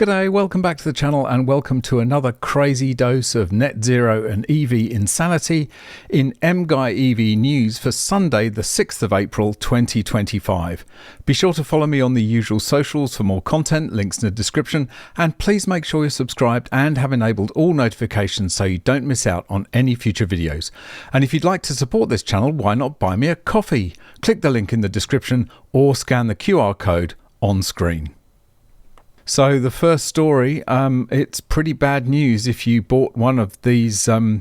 G'day, welcome back to the channel and welcome to another crazy dose of net zero and EV insanity in MGUY EV news for Sunday the 6th of April 2025. Be sure to follow me on the usual socials for more content, links in the description, and please make sure you're subscribed and have enabled all notifications so you don't miss out on any future videos. And if you'd like to support this channel, why not buy me a coffee? Click the link in the description or scan the QR code on screen. So the first story, it's pretty bad news if you bought one of these Rimac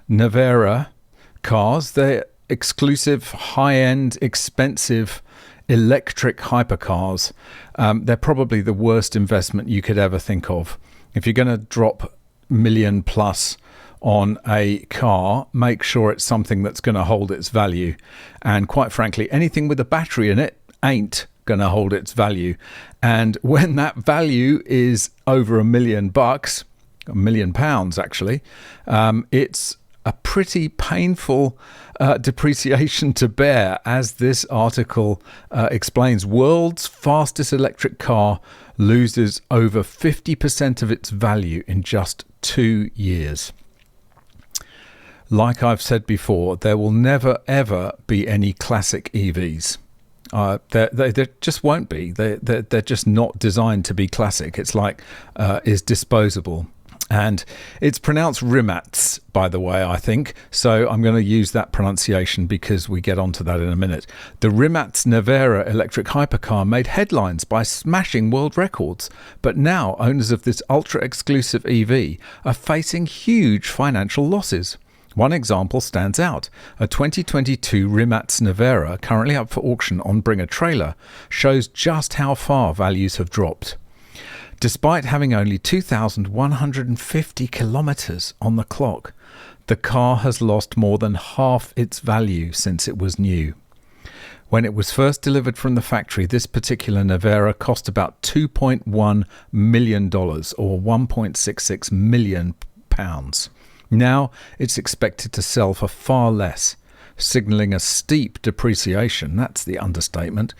Nevera cars. They're exclusive, high-end, expensive electric hypercars. They're probably the worst investment you could ever think of. If you're going to drop million plus on a car, make sure it's something that's going to hold its value. And quite frankly, anything with a battery in it ain't going to hold its value. And when that value is over $1 million, £1 million actually, it's a pretty painful depreciation to bear, as this article explains. World's fastest electric car loses over 50% of its value in just 2 years. Like I've said before, there will never ever be any classic EVs. There just won't be. They're just not designed to be classic. It's like is disposable. And it's pronounced Rimats, by the way, I think. So I'm going to use that pronunciation because we get onto that in a minute. The Rimac Nevera electric hypercar made headlines by smashing world records. But now owners of this ultra-exclusive EV are facing huge financial losses. One example stands out. A 2022 Rimac Nevera, currently up for auction on Bring a Trailer, shows just how far values have dropped. Despite having only 2,150 kilometers on the clock, the car has lost more than half its value since it was new. When it was first delivered from the factory, this particular Nevera cost about $2.1 million or 1.66 million pounds. Now it's expected to sell for far less, signalling a steep depreciation. That's the understatement.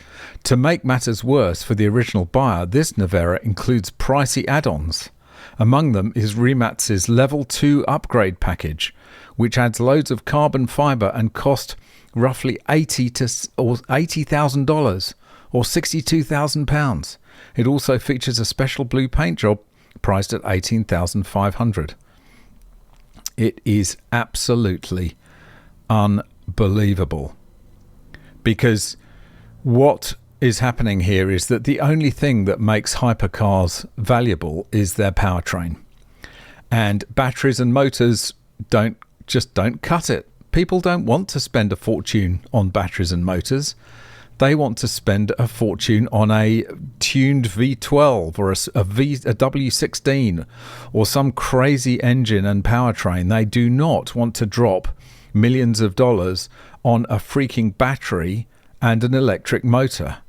To make matters worse for the original buyer, this Nevera includes pricey add-ons. Among them is Rimac's Level 2 upgrade package, which adds loads of carbon fibre and cost roughly $80,000 or £62,000. It also features a special blue paint job priced at $18,500. It is absolutely unbelievable, because what is happening here is that the only thing that makes hypercars valuable is their powertrain, and batteries and motors don't cut it. People don't want to spend a fortune on batteries and motors. They want to spend a fortune on a tuned V12 or a W16 or some crazy engine and powertrain. They do not want to drop millions of dollars on a freaking battery and an electric motor.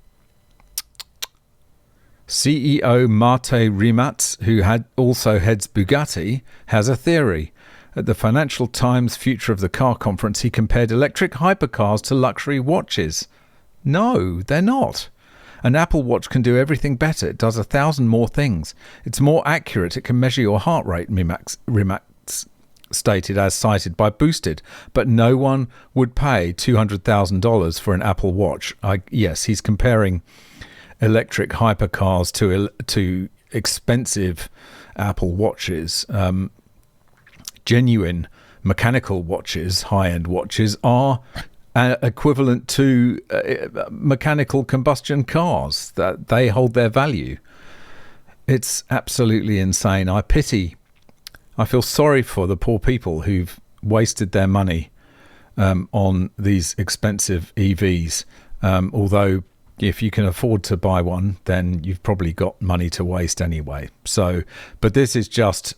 CEO Mate Rimac, who also heads Bugatti, has a theory. At the Financial Times Future of the Car conference, he compared electric hypercars to luxury watches. No, they're not. An Apple Watch can do everything better. It does 1,000 more things. It's more accurate. It can measure your heart rate, Rimac stated, as cited by Boosted. But no one would pay $200,000 for an Apple Watch. Yes, he's comparing electric hypercars to expensive Apple Watches. Genuine mechanical watches, high-end watches, are equivalent to mechanical combustion cars. That they hold their value. It's absolutely insane. I feel sorry for the poor people who've wasted their money on these expensive EVs. Although if you can afford to buy one, then you've probably got money to waste anyway. So, but this is just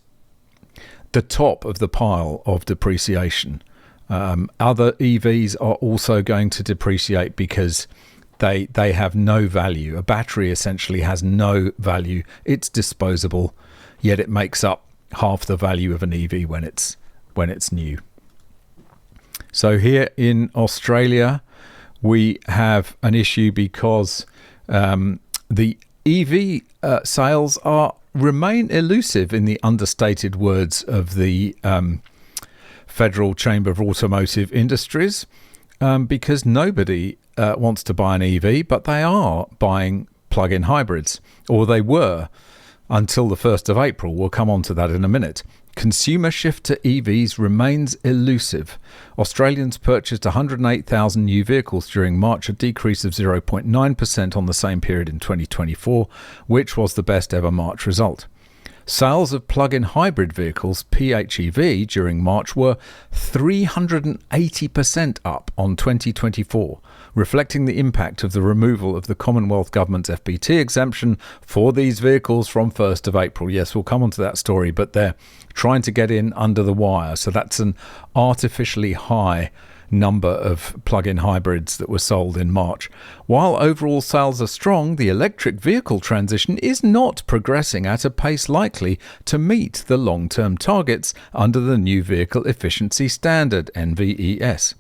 the top of the pile of depreciation. Other EVs are also going to depreciate because they have no value. A battery essentially has no value. It's disposable, yet it makes up half the value of an EV when it's new. So here in Australia, we have an issue because the EV sales remain elusive, in the understated words of the Federal Chamber of Automotive Industries, because nobody wants to buy an EV, but they are buying plug-in hybrids, or they were until the 1st of April. We'll come on to that in a minute. Consumer shift to EVs remains elusive. Australians purchased 108,000 new vehicles during March, a decrease of 0.9% on the same period in 2024, which was the best ever March result. Sales of plug-in hybrid vehicles, PHEV, during March were 380% up on 2024, reflecting the impact of the removal of the Commonwealth Government's FBT exemption for these vehicles from 1st of April. Yes, we'll come on to that story, but they're trying to get in under the wire. So that's an artificially high number of plug-in hybrids that were sold in March. While overall sales are strong, the electric vehicle transition is not progressing at a pace likely to meet the long-term targets under the New Vehicle Efficiency Standard, NVES.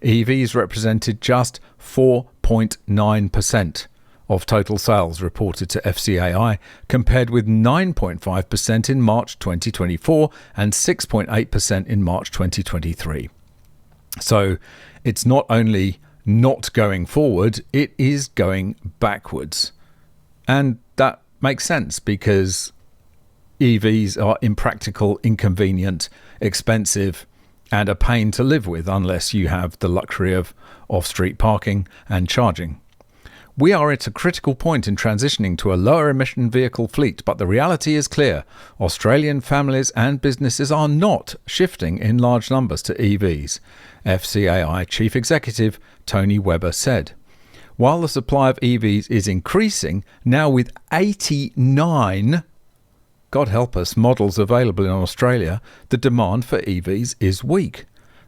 EVs represented just 4.9% of total sales reported to FCAI, compared with 9.5% in March 2024 and 6.8% in March 2023. So it's not only not going forward, it is going backwards. And that makes sense, because EVs are impractical, inconvenient, expensive, and a pain to live with unless you have the luxury of off-street parking and charging. We are at a critical point in transitioning to a lower emission vehicle fleet, but the reality is clear. Australian families and businesses are not shifting in large numbers to EVs, FCAI Chief Executive Tony Webber said. While the supply of EVs is increasing, now with 89, God help us, models available in Australia, the demand for EVs is weak.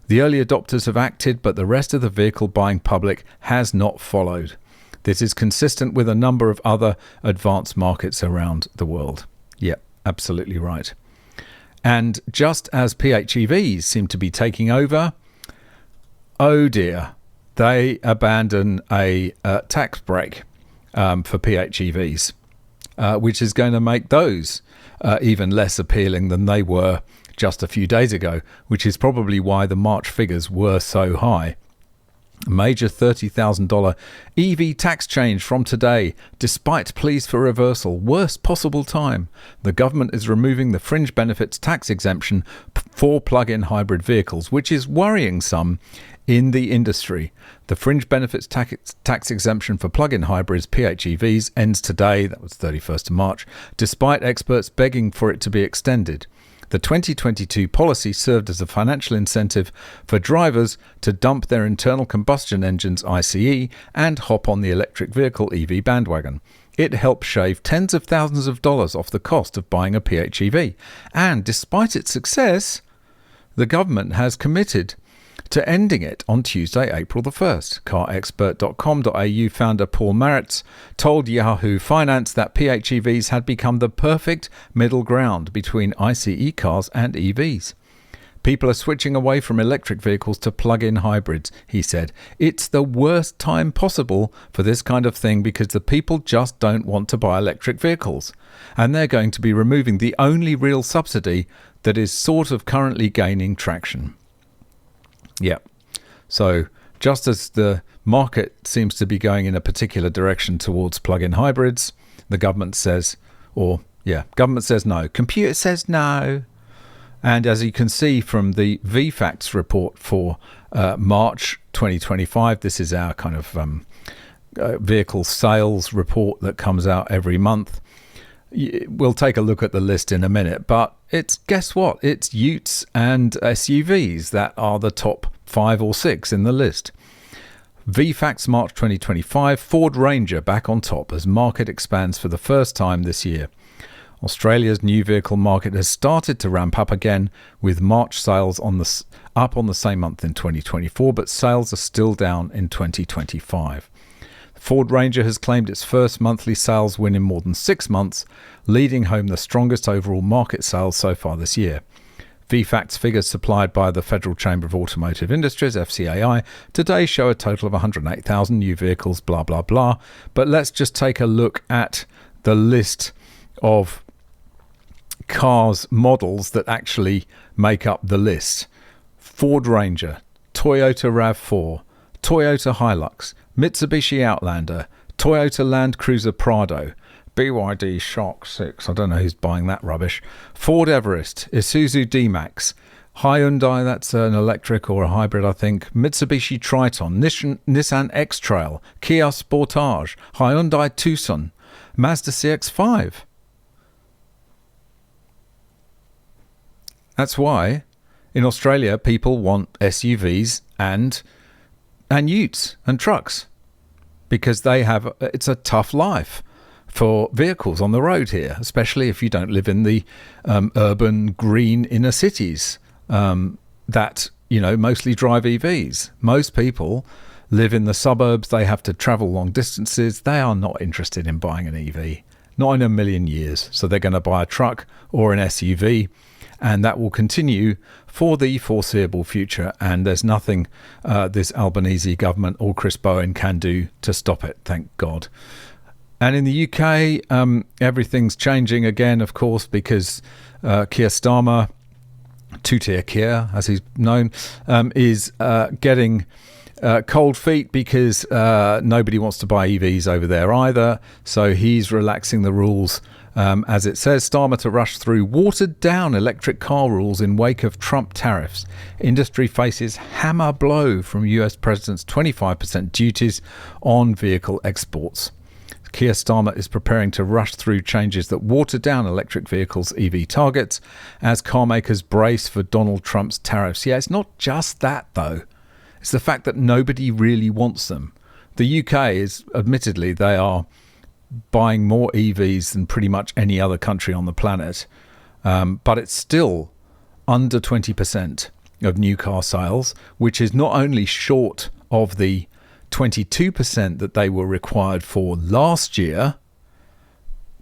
The early adopters have acted, but the rest of the vehicle buying public has not followed. This is consistent with a number of other advanced markets around the world. Yep, absolutely right. And just as PHEVs seem to be taking over, oh dear, they abandon a tax break for PHEVs, which is going to make those even less appealing than they were just a few days ago, which is probably why the March figures were so high. A major $30,000 EV tax change from today, despite pleas for reversal. Worst possible time. The government is removing the fringe benefits tax exemption for plug-in hybrid vehicles, which is worrying some in the industry. The fringe benefits tax exemption for plug-in hybrids, PHEVs, ends today, that was 31st of March, despite experts begging for it to be extended. The 2022 policy served as a financial incentive for drivers to dump their internal combustion engines ICE and hop on the electric vehicle EV bandwagon. It helped shave tens of thousands of dollars off the cost of buying a PHEV. And despite its success, the government has committed to ending it on Tuesday, April the 1st. CarExpert.com.au founder Paul Maritz told Yahoo Finance that PHEVs had become the perfect middle ground between ICE cars and EVs. People are switching away from electric vehicles to plug-in hybrids, he said. It's the worst time possible for this kind of thing because the people just don't want to buy electric vehicles. And they're going to be removing the only real subsidy that is sort of currently gaining traction. Yeah, so just as the market seems to be going in a particular direction towards plug-in hybrids, the government says, government says no. Computer says no. And as you can see from the VFACTS report for March 2025, this is our kind of vehicle sales report that comes out every month. We'll take a look at the list in a minute, but guess what? It's utes and SUVs that are the top 5 or 6 in the list. VFACTS March 2025, Ford Ranger back on top as market expands for the first time this year. Australia's new vehicle market has started to ramp up again, with March sales up on the same month in 2024, but sales are still down in 2025. Ford Ranger has claimed its first monthly sales win in more than 6 months, leading home the strongest overall market sales so far this year. VFACTS figures supplied by the Federal Chamber of Automotive Industries, FCAI, today show a total of 108,000 new vehicles, blah, blah, blah. But let's just take a look at the list of cars models that actually make up the list. Ford Ranger, Toyota RAV4, Toyota Hilux, Mitsubishi Outlander, Toyota Land Cruiser Prado, BYD Shark 6, I don't know who's buying that rubbish, Ford Everest, Isuzu D-Max, Hyundai, that's an electric or a hybrid, I think, Mitsubishi Triton, Nissan X-Trail, Kia Sportage, Hyundai Tucson, Mazda CX-5. That's why in Australia people want SUVs and utes and trucks, because it's a tough life for vehicles on the road here, especially if you don't live in the urban green inner cities that mostly drive EVs. Most people live in the suburbs. They have to travel long distances. They are not interested in buying an EV, not in a million years. So they're going to buy a truck or an SUV, and that will continue for the foreseeable future. And there's nothing this Albanese government or Chris Bowen can do to stop it, thank God. And in the UK, everything's changing again, of course, because Keir Starmer, two-tier Keir, as he's known, is getting cold feet because nobody wants to buy EVs over there either. So he's relaxing the rules. As it says, Starmer to rush through watered-down electric car rules in wake of Trump tariffs. Industry faces hammer blow from US President's 25% duties on vehicle exports. Keir Starmer is preparing to rush through changes that water down electric vehicles' EV targets as car makers brace for Donald Trump's tariffs. Yeah, it's not just that, though. It's the fact that nobody really wants them. The UK is, admittedly, they are buying more EVs than pretty much any other country on the planet. But it's still under 20% of new car sales, which is not only short of the 22% that they were required for last year,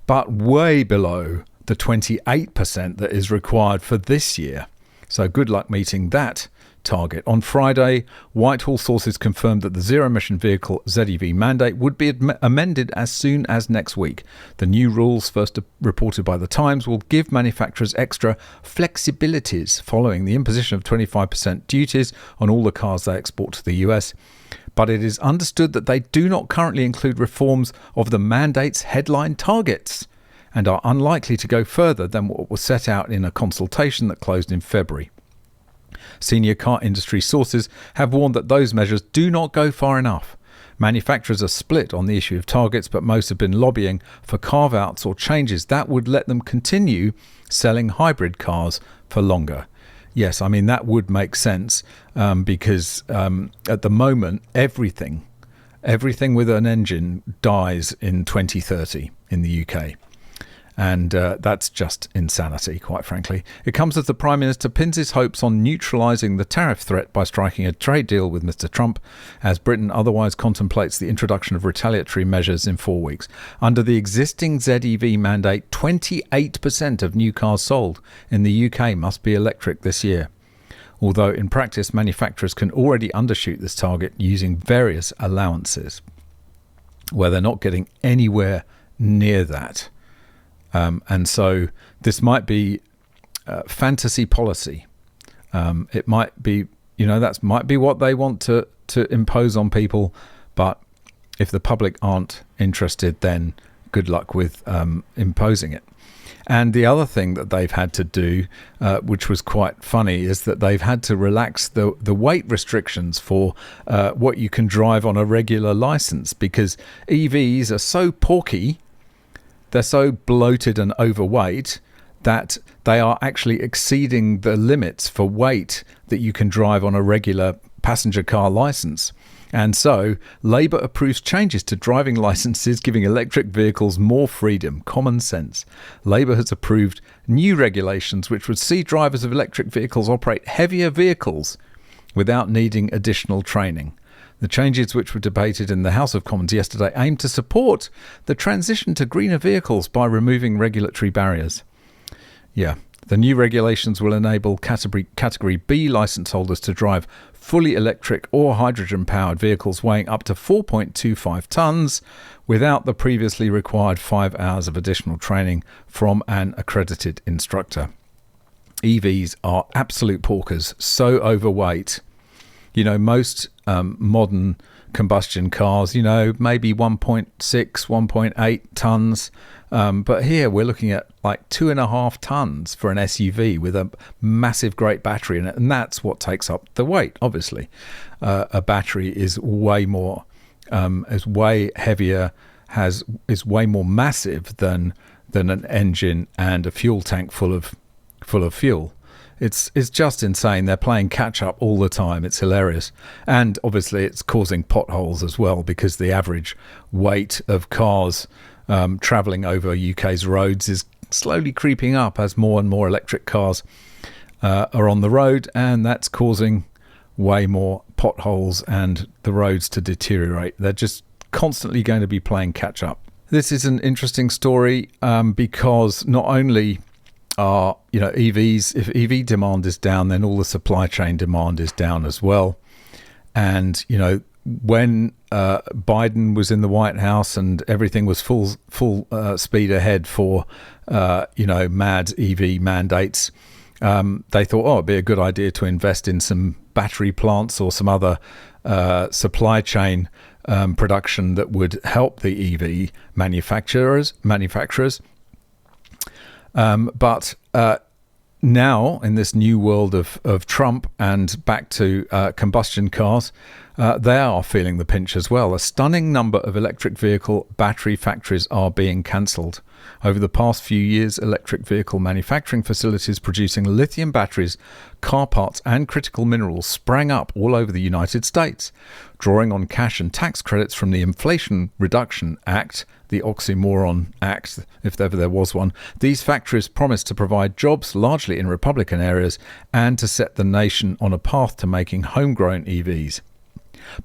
but way below the 28% that is required for this year. So good luck meeting that target. On Friday, Whitehall sources confirmed that the zero-emission vehicle ZEV mandate would be amended as soon as next week. The new rules, first reported by The Times, will give manufacturers extra flexibilities following the imposition of 25% duties on all the cars they export to the US. But it is understood that they do not currently include reforms of the mandate's headline targets and are unlikely to go further than what was set out in a consultation that closed in February. Senior car industry sources have warned that those measures do not go far enough. Manufacturers are split on the issue of targets, but most have been lobbying for carve-outs or changes that would let them continue selling hybrid cars for longer. Yes, I mean, that would make sense because at the moment, everything with an engine dies in 2030 in the UK. And that's just insanity, quite frankly. It comes as the Prime Minister pins his hopes on neutralising the tariff threat by striking a trade deal with Mr Trump, as Britain otherwise contemplates the introduction of retaliatory measures in 4 weeks. Under the existing ZEV mandate, 28% of new cars sold in the UK must be electric this year. Although in practice, manufacturers can already undershoot this target using various allowances, where they're not getting anywhere near that. And so this might be fantasy policy. It might be, that might be what they want to impose on people. But if the public aren't interested, then good luck with imposing it. And the other thing that they've had to do, which was quite funny, is that they've had to relax the weight restrictions for what you can drive on a regular license, because EVs are so porky. They're so bloated and overweight that they are actually exceeding the limits for weight that you can drive on a regular passenger car license. And so Labour approves changes to driving licenses, giving electric vehicles more freedom. Common sense. Labour has approved new regulations which would see drivers of electric vehicles operate heavier vehicles without needing additional training. The changes, which were debated in the House of Commons yesterday, aim to support the transition to greener vehicles by removing regulatory barriers. Yeah, The new regulations will enable Category B license holders to drive fully electric or hydrogen-powered vehicles weighing up to 4.25 tonnes without the previously required 5 hours of additional training from an accredited instructor. EVs are absolute porkers, so overweight. Most modern combustion cars, maybe 1.6, 1.8 tons. But here we're looking at like 2.5 tons for an SUV with a massive, great battery in it. And that's what takes up the weight, obviously. A battery is way more, is way heavier, is way more massive than an engine and a fuel tank full of fuel. It's just insane. They're playing catch up all the time. It's hilarious. And obviously it's causing potholes as well, because the average weight of cars travelling over UK's roads is slowly creeping up as more and more electric cars are on the road, and that's causing way more potholes and the roads to deteriorate. They're just constantly going to be playing catch up. This is an interesting story because not only are EVs, if EV demand is down, then all the supply chain demand is down as well. And when Biden was in the White House and everything was full speed ahead for mad EV mandates, they thought, it'd be a good idea to invest in some battery plants or some other supply chain production that would help the EV manufacturers. But now, in this new world of Trump and back to combustion cars, they are feeling the pinch as well. A stunning number of electric vehicle battery factories are being cancelled. Over the past few years, electric vehicle manufacturing facilities producing lithium batteries, car parts and critical minerals sprang up all over the United States. Drawing on cash and tax credits from the Inflation Reduction Act, the oxymoron act, if ever there was one, these factories promised to provide jobs largely in Republican areas and to set the nation on a path to making homegrown EVs.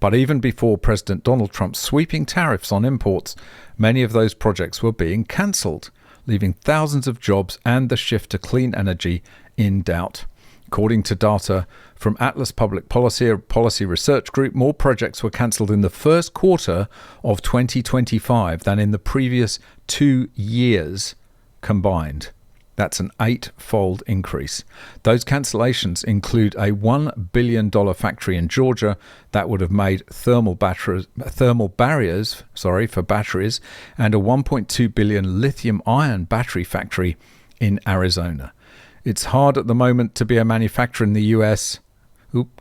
But even before President Donald Trump's sweeping tariffs on imports, many of those projects were being cancelled, leaving thousands of jobs and the shift to clean energy in doubt. According to data from Atlas Public Policy, a policy research group, more projects were cancelled in the first quarter of 2025 than in the previous 2 years combined. That's an 8-fold increase. Those cancellations include a $1 billion factory in Georgia that would have made thermal barriers for batteries, and a $1.2 billion lithium-ion battery factory in Arizona. It's hard at the moment to be a manufacturer in the US,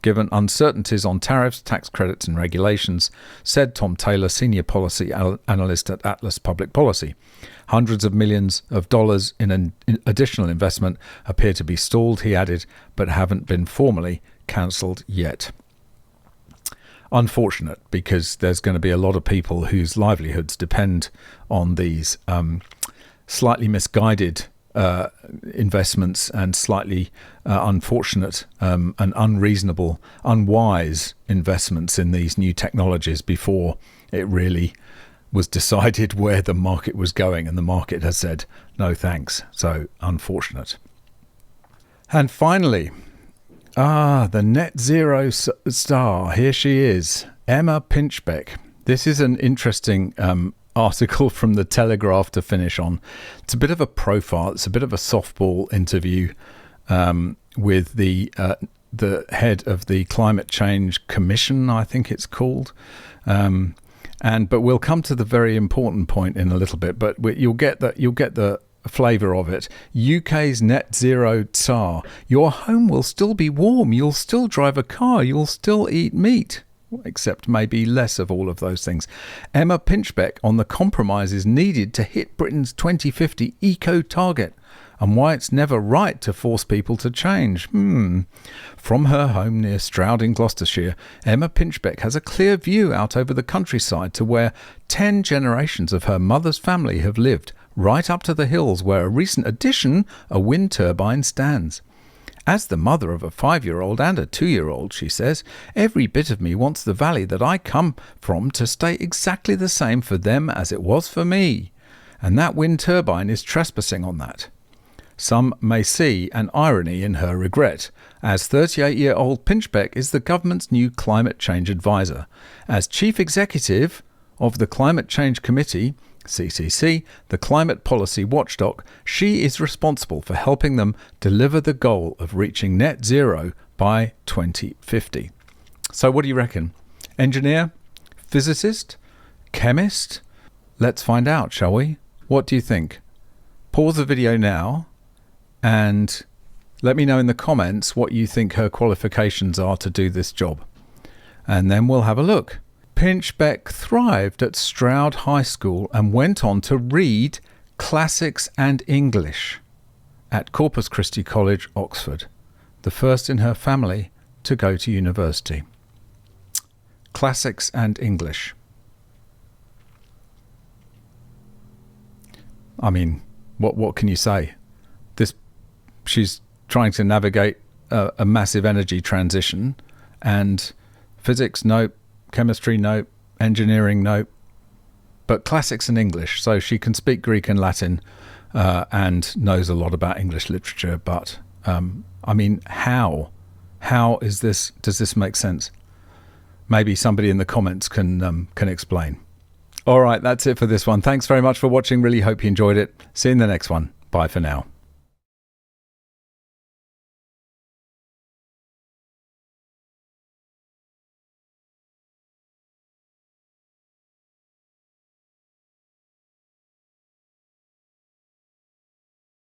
given uncertainties on tariffs, tax credits and regulations, said Tom Taylor, senior policy analyst at Atlas Public Policy. Hundreds of millions of dollars in additional investment appear to be stalled, he added, but haven't been formally cancelled yet. Unfortunate, because there's going to be a lot of people whose livelihoods depend on these slightly misguided investments and slightly unfortunate and unreasonable, unwise investments in these new technologies before it really was decided where the market was going, and the market has said no thanks. So unfortunate. And finally, the net zero star. Here she is, Emma Pinchbeck. This is an interesting article from the Telegraph to finish on. It's a bit of a profile. It's a bit of a softball interview with the head of the Climate Change Commission, I think it's called. But we'll come to the very important point in a little bit. But you'll get the flavour of it. UK's net zero tsar. Your home will still be warm. You'll still drive a car. You'll still eat meat. Except maybe less of all of those things. Emma Pinchbeck on the compromises needed to hit Britain's 2050 eco target and why it's never right to force people to change. From her home near Stroud in Gloucestershire, Emma Pinchbeck has a clear view out over the countryside to where 10 generations of her mother's family have lived, right up to the hills where a recent addition, a wind turbine, stands. As the mother of a 5-year-old and a 2-year-old, she says, every bit of me wants the valley that I come from to stay exactly the same for them as it was for me. And that wind turbine is trespassing on that. some may see an irony in her regret, as 38-year-old Pinchbeck is the government's new climate change advisor. As chief executive of the Climate Change Committee, CCC, the climate policy watchdog, she is responsible for helping them deliver the goal of reaching net zero by 2050. So what do you reckon? Engineer? Physicist? Chemist? Let's find out, shall we? What do you think? Pause the video now and let me know in the comments what you think her qualifications are to do this job. And then we'll have a look. Pinchbeck thrived at Stroud High School and went on to read Classics and English at Corpus Christi College, Oxford, the first in her family to go to university. Classics and English. I mean, what can you say? She's trying to navigate a massive energy transition, and physics, nope. Chemistry, nope. Engineering, nope. But classics and English, so she can speak Greek and Latin and knows a lot about English literature. But I mean, how is this? Does this make sense? Maybe somebody in the comments can explain. All right, that's it for this one. Thanks very much for watching. Really hope you enjoyed it. See you in the next one. Bye for now.